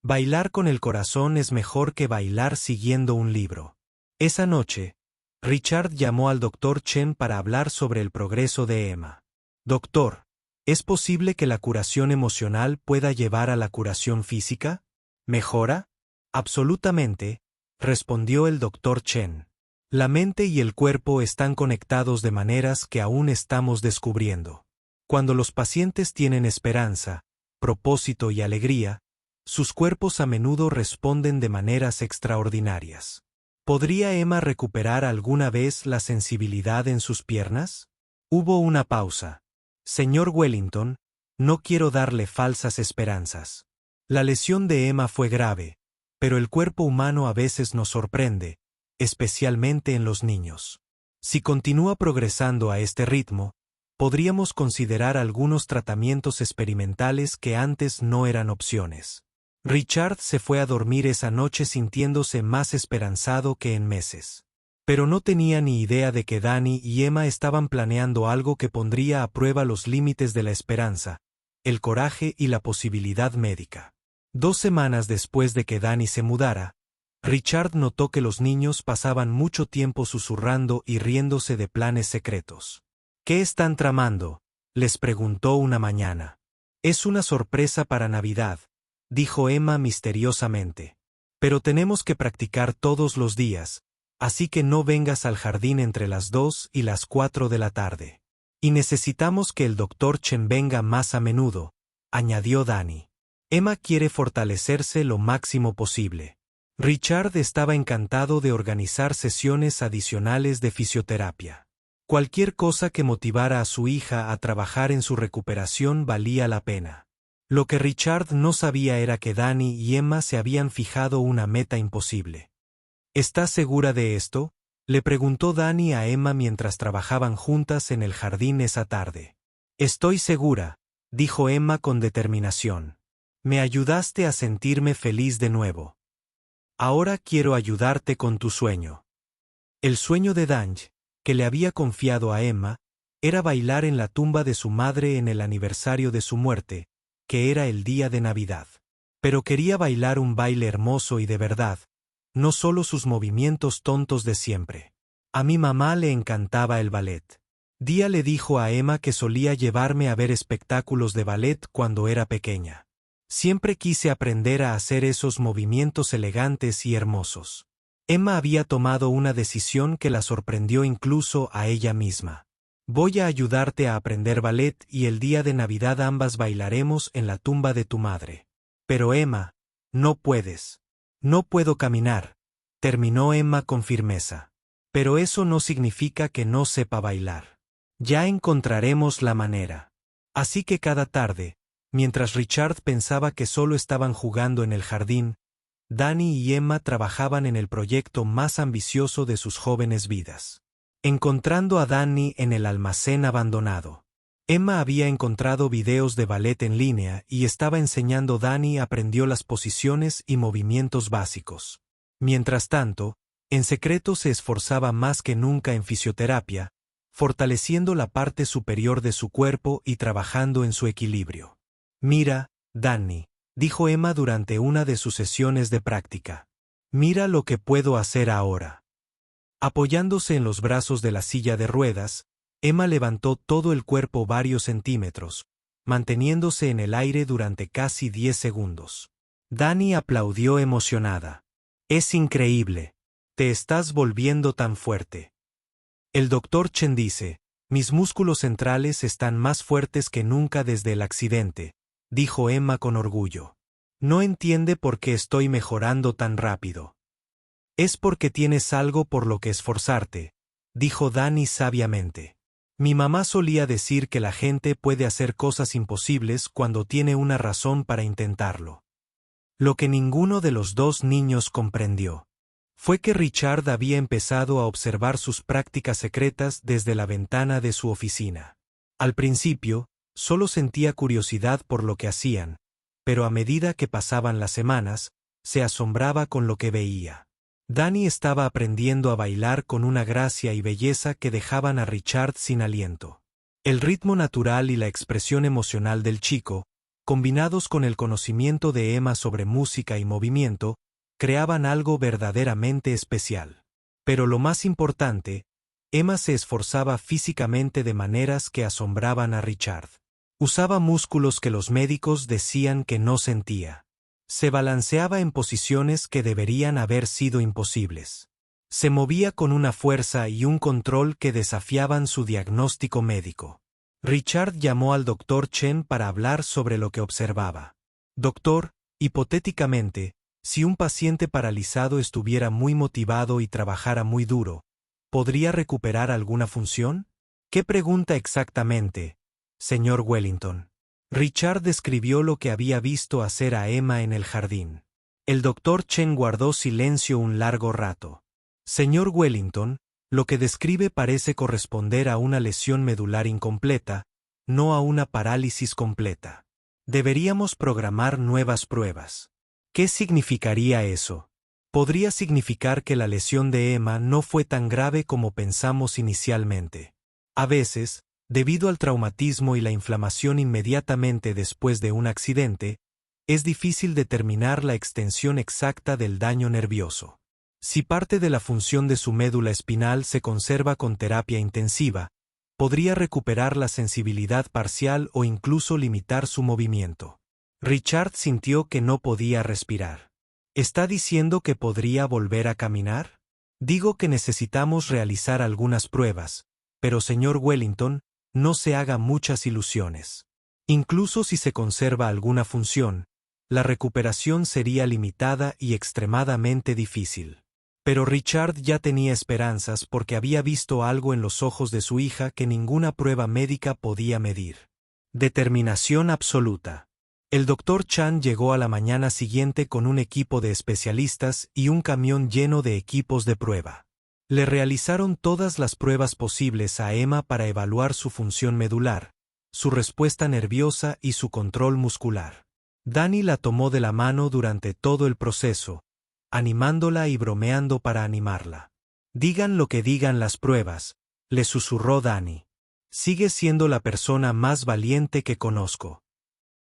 Bailar con el corazón es mejor que bailar siguiendo un libro. Esa noche, Richard llamó al doctor Chen para hablar sobre el progreso de Emma. Doctor, ¿es posible que la curación emocional pueda llevar a la curación física? ¿Mejora? Absolutamente, respondió el doctor Chen. La mente y el cuerpo están conectados de maneras que aún estamos descubriendo. Cuando los pacientes tienen esperanza, propósito y alegría, sus cuerpos a menudo responden de maneras extraordinarias. ¿Podría Emma recuperar alguna vez la sensibilidad en sus piernas? Hubo una pausa. Señor Wellington, no quiero darle falsas esperanzas. La lesión de Emma fue grave, pero el cuerpo humano a veces nos sorprende, especialmente en los niños. Si continúa progresando a este ritmo, podríamos considerar algunos tratamientos experimentales que antes no eran opciones. Richard se fue a dormir esa noche sintiéndose más esperanzado que en meses. Pero no tenía ni idea de que Danny y Emma estaban planeando algo que pondría a prueba los límites de la esperanza, el coraje y la posibilidad médica. 2 semanas después de que Danny se mudara, Richard notó que los niños pasaban mucho tiempo susurrando y riéndose de planes secretos. ¿Qué están tramando?, les preguntó una mañana. Es una sorpresa para Navidad, dijo Emma misteriosamente. Pero tenemos que practicar todos los días, así que no vengas al jardín entre las 2 y las 4 de la tarde. Y necesitamos que el doctor Chen venga más a menudo, añadió Danny. Emma quiere fortalecerse lo máximo posible. Richard estaba encantado de organizar sesiones adicionales de fisioterapia. Cualquier cosa que motivara a su hija a trabajar en su recuperación valía la pena. Lo que Richard no sabía era que Danny y Emma se habían fijado una meta imposible. ¿Estás segura de esto?, Le preguntó Dani a Emma mientras trabajaban juntas en el jardín esa tarde. Estoy segura, dijo Emma con determinación. Me ayudaste a sentirme feliz de nuevo. Ahora quiero ayudarte con tu sueño. El sueño de Danj, que le había confiado a Emma, era bailar en la tumba de su madre en el aniversario de su muerte, que era el día de Navidad. Pero quería bailar un baile hermoso y de verdad, no solo sus movimientos tontos de siempre. A mi mamá le encantaba el ballet. Dia le dijo a Emma que solía llevarme a ver espectáculos de ballet cuando era pequeña. Siempre quise aprender a hacer esos movimientos elegantes y hermosos. Emma había tomado una decisión que la sorprendió incluso a ella misma. Voy a ayudarte a aprender ballet y el día de Navidad ambas bailaremos en la tumba de tu madre. Pero Emma, no puedes. No puedo caminar, terminó Emma con firmeza. Pero eso no significa que no sepa bailar. Ya encontraremos la manera. Así que cada tarde, mientras Richard pensaba que solo estaban jugando en el jardín, Dani y Emma trabajaban en el proyecto más ambicioso de sus jóvenes vidas. Encontrando a Dani en el almacén abandonado. Emma había encontrado videos de ballet en línea y estaba enseñando. Dani aprendió las posiciones y movimientos básicos. Mientras tanto, en secreto se esforzaba más que nunca en fisioterapia, fortaleciendo la parte superior de su cuerpo y trabajando en su equilibrio. Mira, Dani, dijo Emma durante una de sus sesiones de práctica. Mira lo que puedo hacer ahora. Apoyándose en los brazos de la silla de ruedas, Emma levantó todo el cuerpo varios centímetros, manteniéndose en el aire durante casi 10 segundos. Dani aplaudió emocionada. Es increíble. Te estás volviendo tan fuerte. El doctor Chen dice, mis músculos centrales están más fuertes que nunca desde el accidente, dijo Emma con orgullo. No entiende por qué estoy mejorando tan rápido. Es porque tienes algo por lo que esforzarte, dijo Dani sabiamente. Mi mamá solía decir que la gente puede hacer cosas imposibles cuando tiene una razón para intentarlo. Lo que ninguno de los dos niños comprendió fue que Richard había empezado a observar sus prácticas secretas desde la ventana de su oficina. Al principio, solo sentía curiosidad por lo que hacían, pero a medida que pasaban las semanas, se asombraba con lo que veía. Dani estaba aprendiendo a bailar con una gracia y belleza que dejaban a Richard sin aliento. El ritmo natural y la expresión emocional del chico, combinados con el conocimiento de Emma sobre música y movimiento, creaban algo verdaderamente especial. Pero lo más importante, Emma se esforzaba físicamente de maneras que asombraban a Richard. Usaba músculos que los médicos decían que no sentía. Se balanceaba en posiciones que deberían haber sido imposibles. Se movía con una fuerza y un control que desafiaban su diagnóstico médico. Richard llamó al doctor Chen para hablar sobre lo que observaba. Doctor, hipotéticamente, si un paciente paralizado estuviera muy motivado y trabajara muy duro, ¿podría recuperar alguna función? ¿Qué pregunta exactamente, señor Wellington? Richard describió lo que había visto hacer a Emma en el jardín. El doctor Chen guardó silencio un largo rato. Señor Wellington, lo que describe parece corresponder a una lesión medular incompleta, no a una parálisis completa. Deberíamos programar nuevas pruebas. ¿Qué significaría eso? Podría significar que la lesión de Emma no fue tan grave como pensamos inicialmente. A veces, debido al traumatismo y la inflamación inmediatamente después de un accidente, es difícil determinar la extensión exacta del daño nervioso. Si parte de la función de su médula espinal se conserva con terapia intensiva, podría recuperar la sensibilidad parcial o incluso limitar su movimiento. Richard sintió que no podía respirar. ¿Está diciendo que podría volver a caminar? Digo que necesitamos realizar algunas pruebas, pero señor Wellington, no se haga muchas ilusiones. Incluso si se conserva alguna función, la recuperación sería limitada y extremadamente difícil. Pero Richard ya tenía esperanzas porque había visto algo en los ojos de su hija que ninguna prueba médica podía medir. Determinación absoluta. El doctor Chan llegó a la mañana siguiente con un equipo de especialistas y un camión lleno de equipos de prueba. Le realizaron todas las pruebas posibles a Emma para evaluar su función medular, su respuesta nerviosa y su control muscular. Danny la tomó de la mano durante todo el proceso, animándola y bromeando para animarla. Digan lo que digan las pruebas, le susurró Danny. Sigue siendo la persona más valiente que conozco.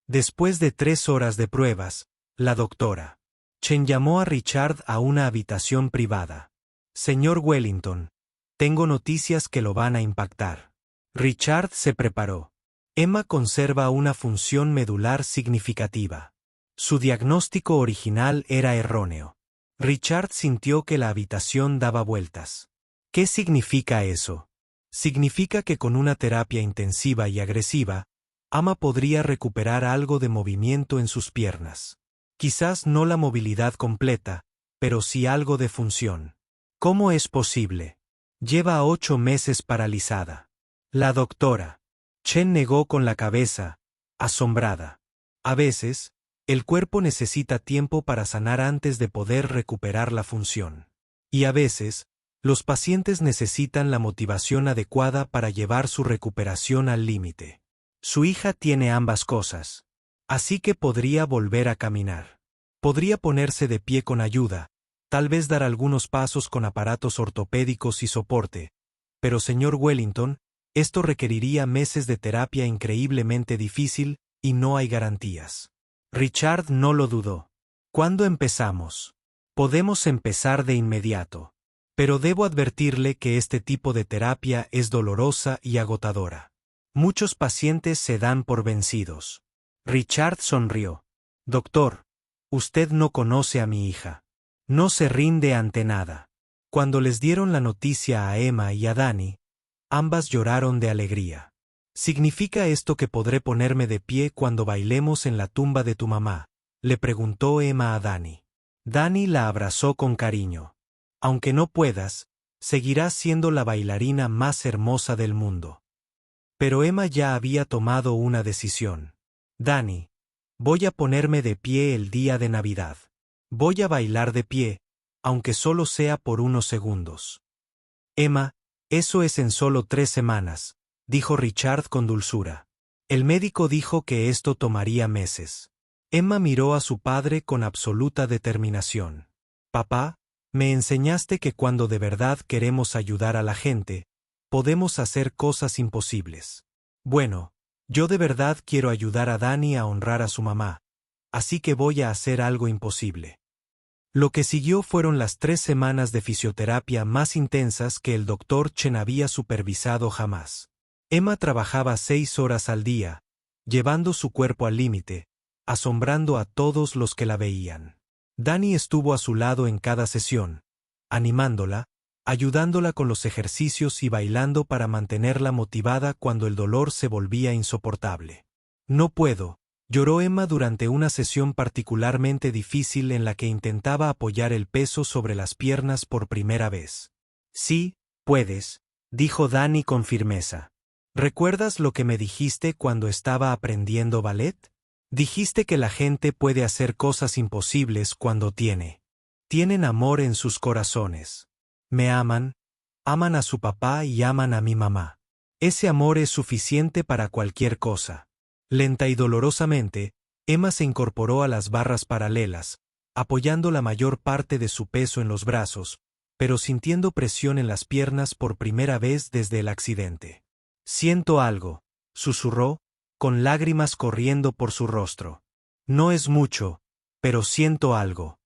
Después de 3 horas de pruebas, la doctora Chen llamó a Richard a una habitación privada. Señor Wellington, tengo noticias que lo van a impactar. Richard se preparó. Emma conserva una función medular significativa. Su diagnóstico original era erróneo. Richard sintió que la habitación daba vueltas. ¿Qué significa eso? Significa que con una terapia intensiva y agresiva, Emma podría recuperar algo de movimiento en sus piernas. Quizás no la movilidad completa, pero sí algo de función. ¿Cómo es posible? Lleva 8 meses paralizada. La doctora Chen negó con la cabeza, asombrada. A veces, el cuerpo necesita tiempo para sanar antes de poder recuperar la función. Y a veces, los pacientes necesitan la motivación adecuada para llevar su recuperación al límite. Su hija tiene ambas cosas. Así que podría volver a caminar. Podría ponerse de pie con ayuda, tal vez dar algunos pasos con aparatos ortopédicos y soporte. Pero señor Wellington, esto requeriría meses de terapia increíblemente difícil y no hay garantías. Richard no lo dudó. ¿Cuándo empezamos? Podemos empezar de inmediato. Pero debo advertirle que este tipo de terapia es dolorosa y agotadora. Muchos pacientes se dan por vencidos. Richard sonrió. Doctor, usted no conoce a mi hija. No se rinde ante nada. Cuando les dieron la noticia a Emma y a Danny, ambas lloraron de alegría. ¿Significa esto que podré ponerme de pie cuando bailemos en la tumba de tu mamá?, le preguntó Emma a Danny. Danny la abrazó con cariño. Aunque no puedas, seguirás siendo la bailarina más hermosa del mundo. Pero Emma ya había tomado una decisión. Danny, voy a ponerme de pie el día de Navidad. Voy a bailar de pie, aunque solo sea por unos segundos. Emma, eso es en solo 3 semanas, dijo Richard con dulzura. El médico dijo que esto tomaría meses. Emma miró a su padre con absoluta determinación. Papá, me enseñaste que cuando de verdad queremos ayudar a la gente, podemos hacer cosas imposibles. Bueno, yo de verdad quiero ayudar a Danny a honrar a su mamá, así que voy a hacer algo imposible. Lo que siguió fueron las 3 semanas de fisioterapia más intensas que el doctor Chen había supervisado jamás. Emma trabajaba 6 horas al día, llevando su cuerpo al límite, asombrando a todos los que la veían. Danny estuvo a su lado en cada sesión, animándola, ayudándola con los ejercicios y bailando para mantenerla motivada cuando el dolor se volvía insoportable. No puedo, lloró Emma durante una sesión particularmente difícil en la que intentaba apoyar el peso sobre las piernas por primera vez. Sí, puedes, dijo Danny con firmeza. ¿Recuerdas lo que me dijiste cuando estaba aprendiendo ballet? Dijiste que la gente puede hacer cosas imposibles cuando tienen amor en sus corazones. Me aman, aman a su papá y aman a mi mamá. Ese amor es suficiente para cualquier cosa. Lenta y dolorosamente, Emma se incorporó a las barras paralelas, apoyando la mayor parte de su peso en los brazos, pero sintiendo presión en las piernas por primera vez desde el accidente. Siento algo, susurró, con lágrimas corriendo por su rostro. No es mucho, pero siento algo.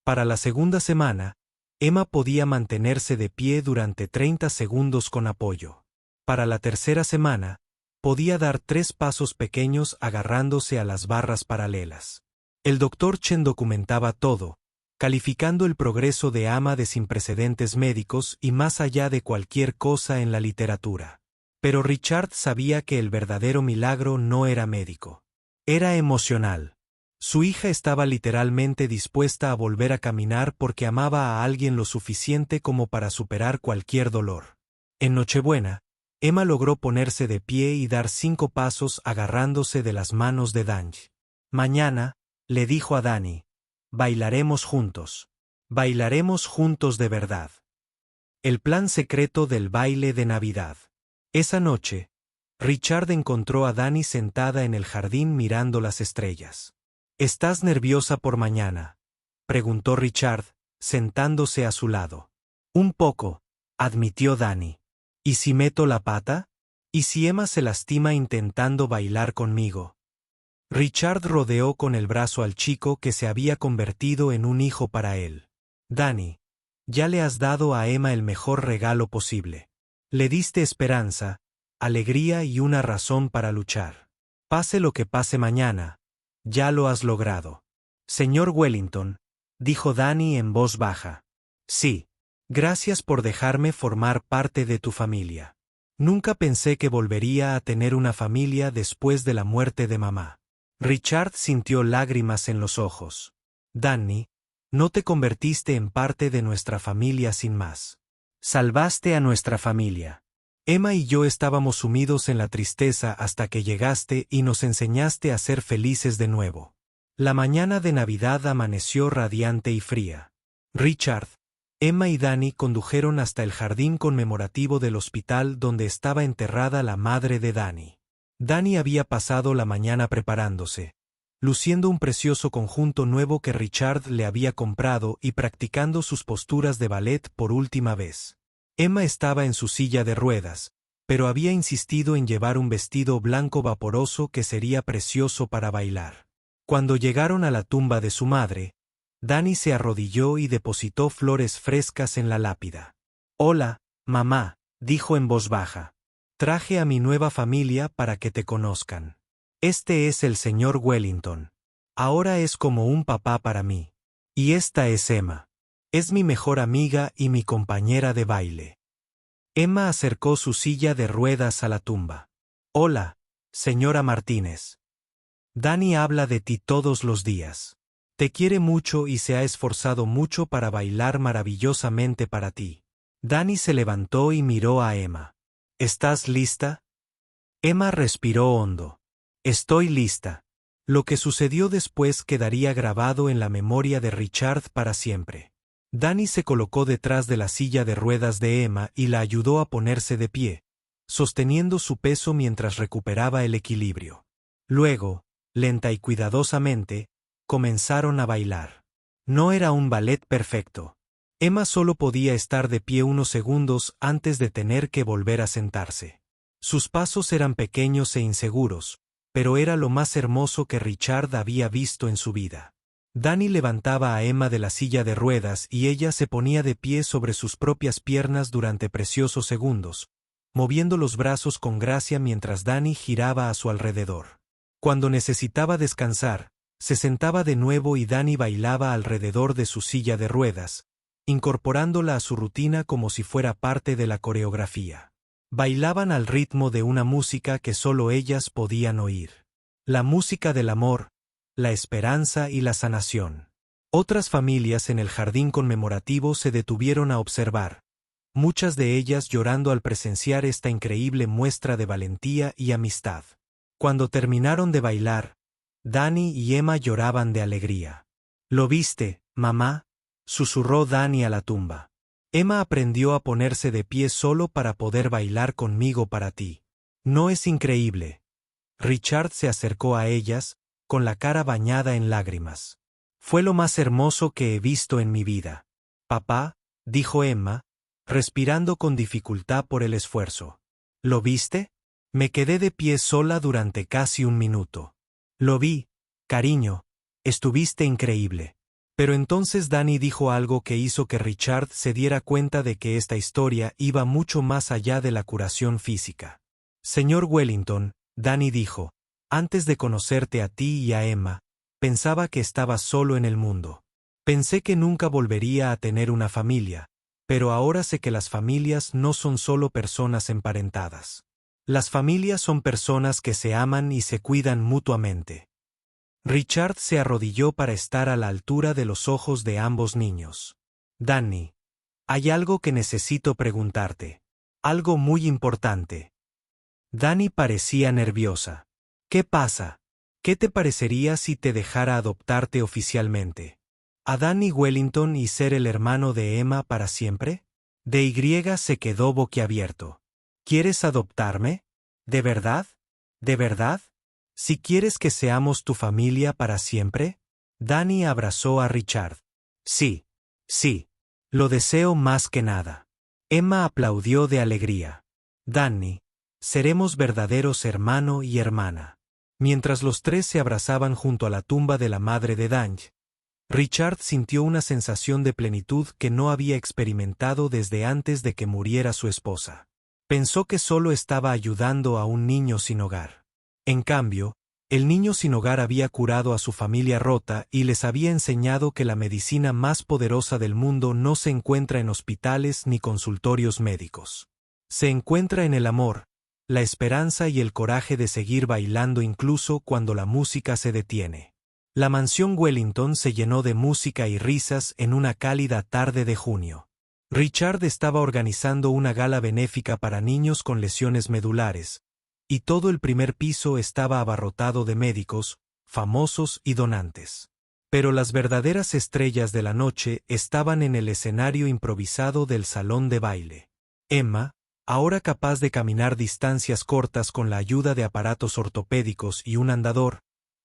Para la segunda semana, Emma podía mantenerse de pie durante 30 segundos con apoyo. Para la tercera semana, podía dar 3 pasos pequeños agarrándose a las barras paralelas. El doctor Chen documentaba todo, calificando el progreso de Emma de sin precedentes médicos y más allá de cualquier cosa en la literatura. Pero Richard sabía que el verdadero milagro no era médico. Era emocional. Su hija estaba literalmente dispuesta a volver a caminar porque amaba a alguien lo suficiente como para superar cualquier dolor. En Nochebuena, Emma logró ponerse de pie y dar 5 pasos agarrándose de las manos de Danny. Mañana, le dijo a Danny, bailaremos juntos. Bailaremos juntos de verdad. El plan secreto del baile de Navidad. Esa noche, Richard encontró a Dani sentada en el jardín mirando las estrellas. ¿Estás nerviosa por mañana?, preguntó Richard, sentándose a su lado. Un poco, admitió Dani. ¿Y si meto la pata? ¿Y si Emma se lastima intentando bailar conmigo? Richard rodeó con el brazo al chico que se había convertido en un hijo para él. Dani, ya le has dado a Emma el mejor regalo posible. Le diste esperanza, alegría y una razón para luchar. Pase lo que pase mañana, ya lo has logrado. Señor Wellington, dijo Dani en voz baja. Sí. Gracias por dejarme formar parte de tu familia. Nunca pensé que volvería a tener una familia después de la muerte de mamá. Richard sintió lágrimas en los ojos. Dani, no te convertiste en parte de nuestra familia sin más. Salvaste a nuestra familia. Emma y yo estábamos sumidos en la tristeza hasta que llegaste y nos enseñaste a ser felices de nuevo. La mañana de Navidad amaneció radiante y fría. Richard, Emma y Dani condujeron hasta el jardín conmemorativo del hospital donde estaba enterrada la madre de Dani. Dani había pasado la mañana preparándose, luciendo un precioso conjunto nuevo que Richard le había comprado y practicando sus posturas de ballet por última vez. Emma estaba en su silla de ruedas, pero había insistido en llevar un vestido blanco vaporoso que sería precioso para bailar. Cuando llegaron a la tumba de su madre, Dani se arrodilló y depositó flores frescas en la lápida. Hola, mamá, dijo en voz baja. Traje a mi nueva familia para que te conozcan. Este es el señor Wellington. Ahora es como un papá para mí. Y esta es Emma. Es mi mejor amiga y mi compañera de baile. Emma acercó su silla de ruedas a la tumba. Hola, señora Martínez. Dani habla de ti todos los días. Te quiere mucho y se ha esforzado mucho para bailar maravillosamente para ti. Dani se levantó y miró a Emma. ¿Estás lista? Emma respiró hondo. Estoy lista. Lo que sucedió después quedaría grabado en la memoria de Richard para siempre. Dani se colocó detrás de la silla de ruedas de Emma y la ayudó a ponerse de pie, sosteniendo su peso mientras recuperaba el equilibrio. Luego, lenta y cuidadosamente, comenzaron a bailar. No era un ballet perfecto. Emma solo podía estar de pie unos segundos antes de tener que volver a sentarse. Sus pasos eran pequeños e inseguros, pero era lo más hermoso que Richard había visto en su vida. Dani levantaba a Emma de la silla de ruedas y ella se ponía de pie sobre sus propias piernas durante preciosos segundos, moviendo los brazos con gracia mientras Dani giraba a su alrededor. Cuando necesitaba descansar, se sentaba de nuevo y Dani bailaba alrededor de su silla de ruedas, incorporándola a su rutina como si fuera parte de la coreografía. Bailaban al ritmo de una música que solo ellas podían oír. La música del amor, la esperanza y la sanación. Otras familias en el jardín conmemorativo se detuvieron a observar, muchas de ellas llorando al presenciar esta increíble muestra de valentía y amistad. Cuando terminaron de bailar, Dani y Emma lloraban de alegría. ¿Lo viste, mamá?, susurró Dani a la tumba. Emma aprendió a ponerse de pie solo para poder bailar conmigo para ti. ¿No es increíble? Richard se acercó a ellas, con la cara bañada en lágrimas. Fue lo más hermoso que he visto en mi vida. Papá, dijo Emma, respirando con dificultad por el esfuerzo. ¿Lo viste? Me quedé de pie sola durante casi un minuto. Lo vi, cariño, estuviste increíble. Pero entonces Dani dijo algo que hizo que Richard se diera cuenta de que esta historia iba mucho más allá de la curación física. Señor Wellington, Dani dijo, antes de conocerte a ti y a Emma, pensaba que estaba solo en el mundo. Pensé que nunca volvería a tener una familia, pero ahora sé que las familias no son solo personas emparentadas. Las familias son personas que se aman y se cuidan mutuamente. Richard se arrodilló para estar a la altura de los ojos de ambos niños. Dani, hay algo que necesito preguntarte. Algo muy importante. Dani parecía nerviosa. ¿Qué pasa? ¿Qué te parecería si te dejara adoptarte oficialmente? ¿A Dani Wellington y ser el hermano de Emma para siempre? DY se quedó boquiabierto. ¿Quieres adoptarme? ¿De verdad? ¿De verdad? ¿Si quieres que seamos tu familia para siempre? Danny abrazó a Richard. Sí. Sí. Lo deseo más que nada. Emma aplaudió de alegría. Danny, seremos verdaderos hermano y hermana. Mientras los tres se abrazaban junto a la tumba de la madre de Danny, Richard sintió una sensación de plenitud que no había experimentado desde antes de que muriera su esposa. Pensó que solo estaba ayudando a un niño sin hogar. En cambio, el niño sin hogar había curado a su familia rota y les había enseñado que la medicina más poderosa del mundo no se encuentra en hospitales ni consultorios médicos. Se encuentra en el amor, la esperanza y el coraje de seguir bailando incluso cuando la música se detiene. La mansión Wellington se llenó de música y risas en una cálida tarde de junio. Richard estaba organizando una gala benéfica para niños con lesiones medulares, y todo el primer piso estaba abarrotado de médicos, famosos y donantes. Pero las verdaderas estrellas de la noche estaban en el escenario improvisado del salón de baile. Emma, ahora capaz de caminar distancias cortas con la ayuda de aparatos ortopédicos y un andador,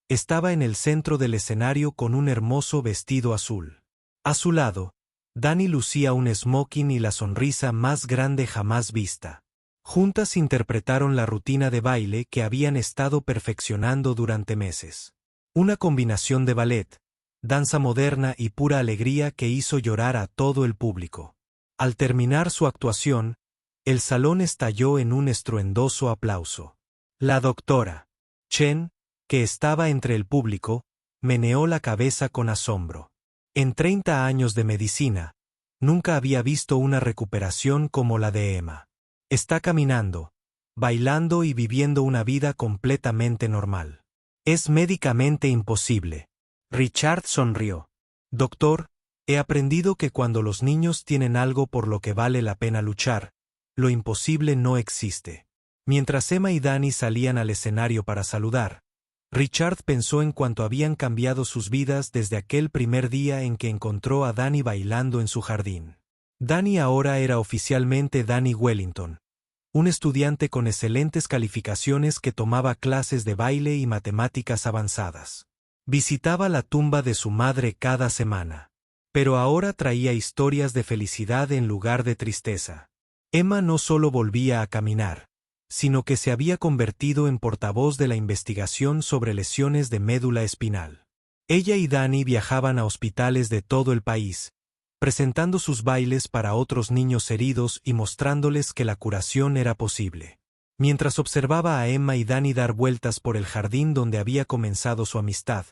estaba en el centro del escenario con un hermoso vestido azul. A su lado, Danny lucía un smoking y la sonrisa más grande jamás vista. Juntas interpretaron la rutina de baile que habían estado perfeccionando durante meses. Una combinación de ballet, danza moderna y pura alegría que hizo llorar a todo el público. Al terminar su actuación, el salón estalló en un estruendoso aplauso. La doctora Chen, que estaba entre el público, meneó la cabeza con asombro. En 30 años de medicina, nunca había visto una recuperación como la de Emma. Está caminando, bailando y viviendo una vida completamente normal. Es médicamente imposible. Richard sonrió. Doctor, he aprendido que cuando los niños tienen algo por lo que vale la pena luchar, lo imposible no existe. Mientras Emma y Danny salían al escenario para saludar, Richard pensó en cuánto habían cambiado sus vidas desde aquel primer día en que encontró a Danny bailando en su jardín. Danny ahora era oficialmente Danny Wellington, un estudiante con excelentes calificaciones que tomaba clases de baile y matemáticas avanzadas. Visitaba la tumba de su madre cada semana. Pero ahora traía historias de felicidad en lugar de tristeza. Emma no solo volvía a caminar, sino que se había convertido en portavoz de la investigación sobre lesiones de médula espinal. Ella y Danny viajaban a hospitales de todo el país, presentando sus bailes para otros niños heridos y mostrándoles que la curación era posible. Mientras observaba a Emma y Danny dar vueltas por el jardín donde había comenzado su amistad,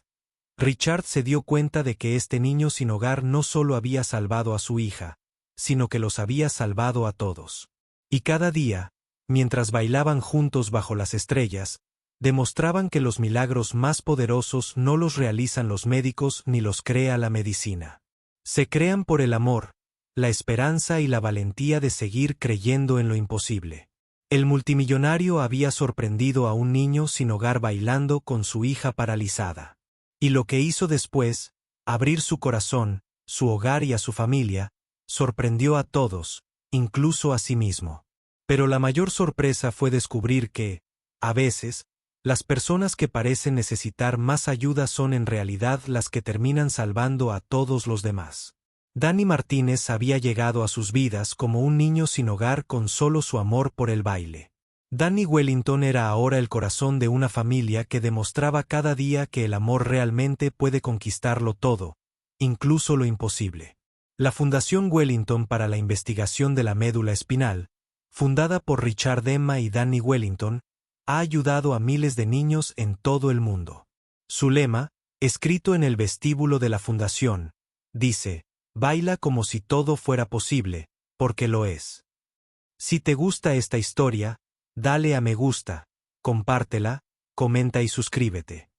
Richard se dio cuenta de que este niño sin hogar no solo había salvado a su hija, sino que los había salvado a todos. Y cada día, mientras bailaban juntos bajo las estrellas, demostraban que los milagros más poderosos no los realizan los médicos ni los crea la medicina. Se crean por el amor, la esperanza y la valentía de seguir creyendo en lo imposible. El multimillonario había sorprendido a un niño sin hogar bailando con su hija paralizada. Y lo que hizo después, abrir su corazón, su hogar y a su familia, sorprendió a todos, incluso a sí mismo. Pero la mayor sorpresa fue descubrir que, a veces, las personas que parecen necesitar más ayuda son en realidad las que terminan salvando a todos los demás. Danny Martínez había llegado a sus vidas como un niño sin hogar con solo su amor por el baile. Danny Wellington era ahora el corazón de una familia que demostraba cada día que el amor realmente puede conquistarlo todo, incluso lo imposible. La Fundación Wellington para la Investigación de la Médula Espinal, fundada por Richard, Emma y Danny Wellington, ha ayudado a miles de niños en todo el mundo. Su lema, escrito en el vestíbulo de la fundación, dice: baila como si todo fuera posible, porque lo es. Si te gusta esta historia, dale a me gusta, compártela, comenta y suscríbete.